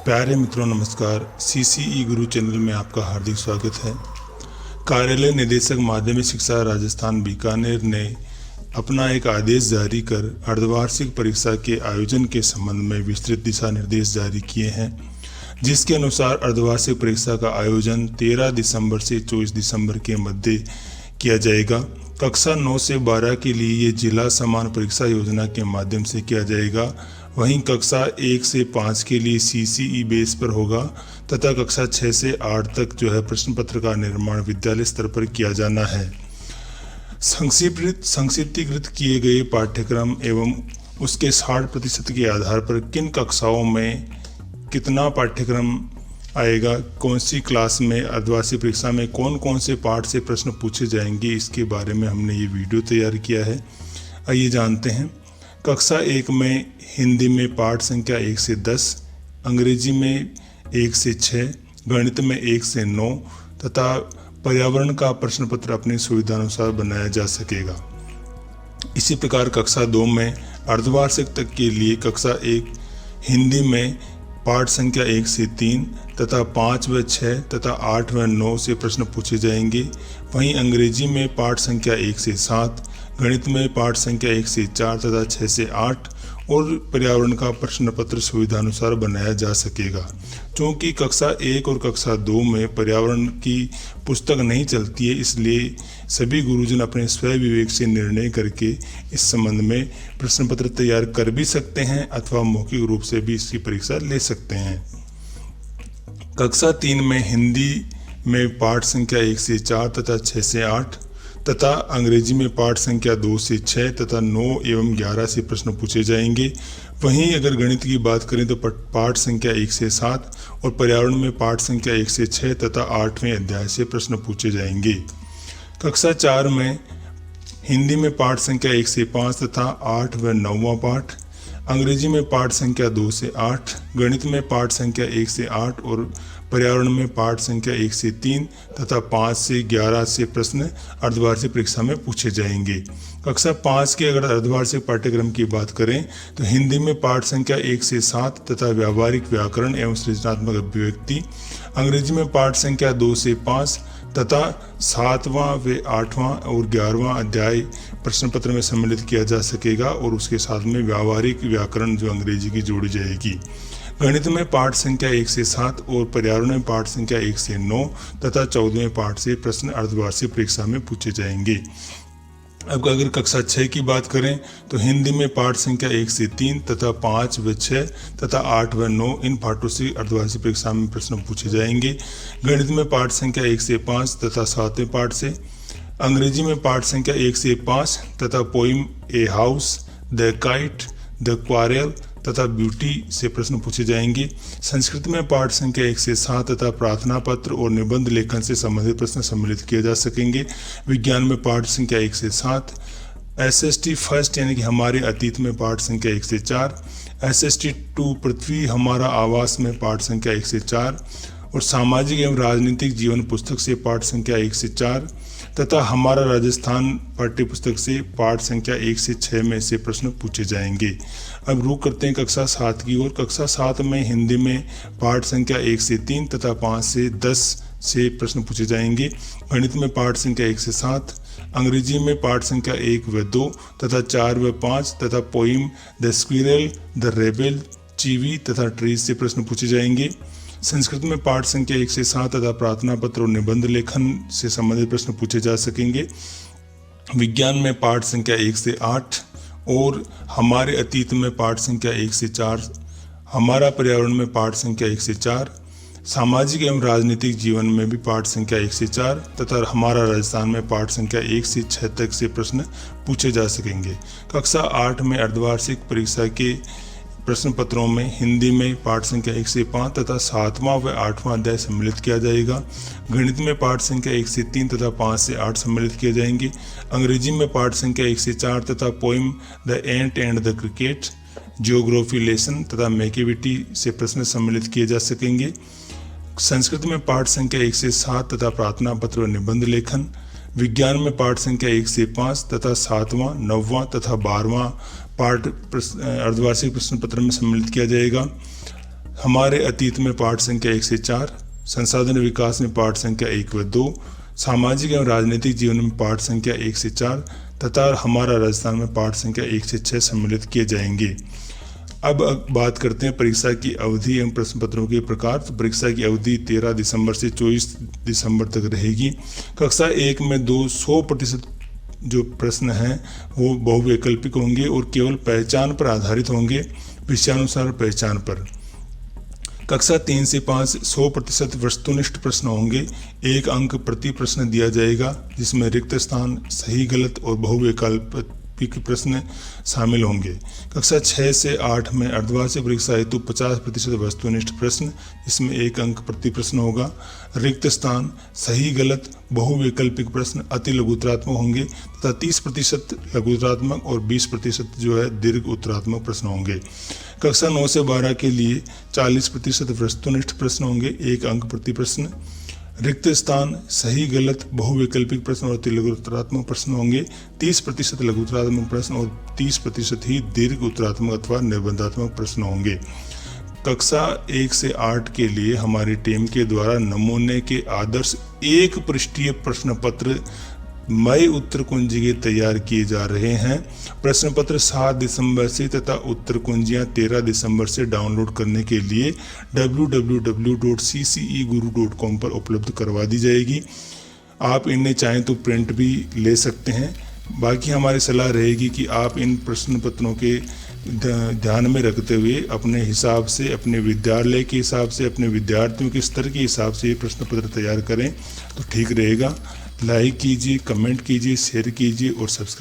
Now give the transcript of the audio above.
प्यारे मित्रों नमस्कार। सीसीई गुरु चैनल में आपका हार्दिक स्वागत है। कार्यालय निदेशक माध्यमिक शिक्षा राजस्थान बीकानेर ने अपना एक आदेश जारी कर अर्धवार्षिक परीक्षा के आयोजन के संबंध में विस्तृत दिशा निर्देश जारी किए हैं, जिसके अनुसार अर्धवार्षिक परीक्षा का आयोजन 13 दिसंबर से 24 दिसंबर के मध्य किया जाएगा। कक्षा 9 से 12 के लिए ये जिला समान परीक्षा योजना के माध्यम से किया जाएगा। वहीं कक्षा 1 से 5 के लिए सीसीई बेस पर होगा तथा कक्षा 6 से 8 तक प्रश्न पत्र का निर्माण विद्यालय स्तर पर किया जाना है। संक्षिप्तीकृत किए गए पाठ्यक्रम एवं उसके 60% के आधार पर किन कक्षाओं में कितना पाठ्यक्रम आएगा, कौन सी क्लास में अर्धवार्षिक परीक्षा में कौन कौन से पाठ से प्रश्न पूछे जाएंगे, इसके बारे में हमने ये वीडियो तैयार किया है। आइए जानते हैं। कक्षा 1 में हिंदी में पाठ संख्या 1 से 10, अंग्रेजी में 1 से 6, गणित में 1 से 9 तथा पर्यावरण का प्रश्न पत्र अपनी सुविधानुसार बनाया जा सकेगा। इसी प्रकार कक्षा 2 में अर्धवार्षिक तक के लिए कक्षा 1 हिंदी में पाठ संख्या 1 से 3 तथा 5 व 6 तथा 8 व 9 से प्रश्न पूछे जाएंगे। वहीं अंग्रेजी में पाठ संख्या 1 से 7, गणित में पाठ संख्या 1 से 4 तथा 6 से 8 और पर्यावरण का प्रश्न पत्र सुविधानुसार बनाया जा सकेगा। क्योंकि कक्षा 1 और कक्षा 2 में पर्यावरण की पुस्तक नहीं चलती है, इसलिए सभी गुरुजन अपने स्वयं विवेक से निर्णय करके इस संबंध में प्रश्न पत्र तैयार कर भी सकते हैं अथवा मौखिक रूप से भी इसकी परीक्षा ले सकते हैं। कक्षा 3 में हिंदी में पाठ संख्या 1 से 4 तथा 6 से 8 तथा अंग्रेजी में पाठ संख्या 2 से 6 तथा 9 एवं 11 से प्रश्न पूछे जाएंगे। वहीं अगर गणित की बात करें तो पाठ संख्या 1 से 7 और पर्यावरण में पाठ संख्या 1 से 6 तथा 8वें अध्याय से प्रश्न पूछे जाएंगे। कक्षा 4 में हिंदी में पाठ संख्या 1 से 5 तथा 8 व 9वां पाठ, अंग्रेजी में पाठ संख्या 2 से 8, गणित में पाठ संख्या 1 से 8 और पर्यावरण में पाठ संख्या 1 से 3 तथा 5 से 11 से प्रश्न अर्धवार्षिक परीक्षा में पूछे जाएंगे। कक्षा 5 के अगर अर्धवार्षिक पाठ्यक्रम की बात करें तो हिंदी में पाठ संख्या 1 से 7 तथा व्यावहारिक व्याकरण एवं सृजनात्मक अभिव्यक्ति, अंग्रेजी में पाठ संख्या 2 से 5 तथा 7वां व 8वां और 11वां अध्याय प्रश्न पत्र में सम्मिलित किया जा सकेगा और उसके साथ में व्यावहारिक व्याकरण जो अंग्रेजी की जोड़ी जाएगी। गणित में पाठ संख्या 1 से 7 और पर्यावरण में पाठ संख्या 1 से 9 तथा 14वें पाठ से प्रश्न अर्धवार्षिक परीक्षा में पूछे जाएंगे। अब अगर कक्षा 6 की बात करें तो हिंदी में पाठ संख्या 1 से 3 तथा 5 व 6 तथा 8 व 9 इन पाठों से अर्धवार्षिक परीक्षा में प्रश्न पूछे जाएंगे। गणित में पाठ संख्या 1 से 5 तथा 7वें पाठ से, अंग्रेजी में पाठ संख्या 1 से 5 तथा poem a house, the kite, the quarrel तथा ब्यूटी से प्रश्न पूछे जाएंगे। संस्कृत में पाठ संख्या 1 से 7 तथा प्रार्थना पत्र और निबंध लेखन से संबंधित प्रश्न सम्मिलित किए जा सकेंगे। विज्ञान में पाठ संख्या 1 से 7, एसएसटी फर्स्ट यानी कि हमारे अतीत में पाठ संख्या 1 से 4, एसएसटी 2 पृथ्वी हमारा आवास में पाठ संख्या 1 से 4 और सामाजिक एवं राजनीतिक जीवन पुस्तक से पाठ संख्या 1 से 4 तथा हमारा राजस्थान पाठ्य पुस्तक से पाठ संख्या 1 से 6 में से प्रश्न पूछे जाएंगे। अब रुक करते हैं कक्षा 7 की ओर। कक्षा 7 में हिंदी में पाठ संख्या 1 से 3 तथा 5 से 10 से प्रश्न पूछे जाएंगे। गणित में पाठ संख्या 1 से 7, अंग्रेजी में पाठ संख्या 1 व 2 तथा 4 व 5 तथा poem the squirrel, the rebel, Chivvy तथा ट्रीज से प्रश्न पूछे जाएंगे। संस्कृत में पाठ संख्या 1 से 7 तथा प्रार्थना पत्र और निबंध लेखन से संबंधित प्रश्न पूछे जा सकेंगे। विज्ञान में पाठ संख्या 1 से 8 और हमारे अतीत में पाठ संख्या 1 से 4, हमारा पर्यावरण में पाठ संख्या 1 से 4, सामाजिक एवं राजनीतिक जीवन में भी पाठ संख्या 1 से 4 तथा हमारा राजस्थान में पाठ संख्या 1 से 6 तक से प्रश्न पूछे जा सकेंगे। कक्षा 8 में अर्धवार्षिक परीक्षा के प्रश्न पत्रों में हिंदी में पाठ संख्या 1 से 5 तथा 7वां व 8वां अध्याय सम्मिलित किया जाएगा। गणित में पाठ संख्या 1 से 3 तथा 5 से 8 सम्मिलित किए जाएंगे। अंग्रेजी में पाठ संख्या 1 से 4 तथा poem the ant and the cricket, geography lesson तथा मैकेविटी से प्रश्न सम्मिलित किए जा सकेंगे। संस्कृत में पाठ संख्या 1 से 7 तथा प्रार्थना पत्र व निबंध लेखन, विज्ञान में पाठ संख्या 1 से 5 तथा 7वां, 9वां तथा 12वां पाठ अर्धवार्षिक प्रश्न पत्र में सम्मिलित किया जाएगा। हमारे अतीत में पाठ संख्या 1 से 4, संसाधन विकास में पाठ संख्या 1 व 2, सामाजिक एवं राजनीतिक जीवन में पाठ संख्या 1 से 4 तथा हमारा राजस्थान में पाठ संख्या 1 से 6 सम्मिलित किए जाएंगे। अब बात करते हैं परीक्षा की अवधि एवं प्रश्न पत्रों के प्रकार। तो परीक्षा की अवधि 13 दिसंबर से 24 दिसंबर तक रहेगी। कक्षा 1 में 100% जो प्रश्न हैं वो बहुवैकल्पिक होंगे और केवल पहचान पर आधारित होंगे, विषयानुसार पहचान पर। कक्षा 3 से 5 100% वस्तुनिष्ठ प्रश्न होंगे। 1 अंक प्रति प्रश्न दिया जाएगा, जिसमें रिक्त स्थान, सही गलत और बहुवैकल्पिक प्रश्न शामिल होंगे। कक्षा 6 से 8 में अर्धवार्षिक परीक्षा हेतु 50% वस्तुनिष्ठ प्रश्न, इसमें 1 अंक प्रति प्रश्न होगा। रिक्त स्थान, सही गलत, बहुवैकल्पिक प्रश्न अति लघु उत्तरात्मक होंगे तथा 30% लघु उत्तरात्मक और 20% जो है दीर्घ उत्तरात्मक प्रश्न होंगे। कक्षा 9 से 12 के लिए 40% वस्तुनिष्ठ प्रश्न होंगे, 1 अंक प्रति प्रश्न। रिक्त स्थान, सही गलत, बहुवैकल्पिक प्रश्न और अति लघु उत्तरात्मक प्रश्न होंगे। 30% लघु उत्तरात्मक प्रश्न और 30% ही दीर्घ उत्तरात्मक अथवा निबंधात्मक प्रश्न होंगे। कक्षा 1 से 8 के लिए हमारी टीम के द्वारा नमूने के आदर्श 1 पृष्ठीय प्रश्न पत्र मई उत्तर कुंजी तैयार किए जा रहे हैं। प्रश्न पत्र 7 दिसंबर से तथा उत्तर कुंजियाँ 13 दिसंबर से डाउनलोड करने के लिए www.cceguru.com पर उपलब्ध करवा दी जाएगी। आप इन्हें चाहें तो प्रिंट भी ले सकते हैं। बाकी हमारी सलाह रहेगी कि आप इन प्रश्न पत्रों के ध्यान में रखते हुए अपने हिसाब से, अपने विद्यालय के हिसाब से, अपने विद्यार्थियों के स्तर के हिसाब से ये प्रश्न पत्र तैयार करें तो ठीक रहेगा। लाइक कीजिए, कमेंट कीजिए, शेयर कीजिए और सब्सक्राइब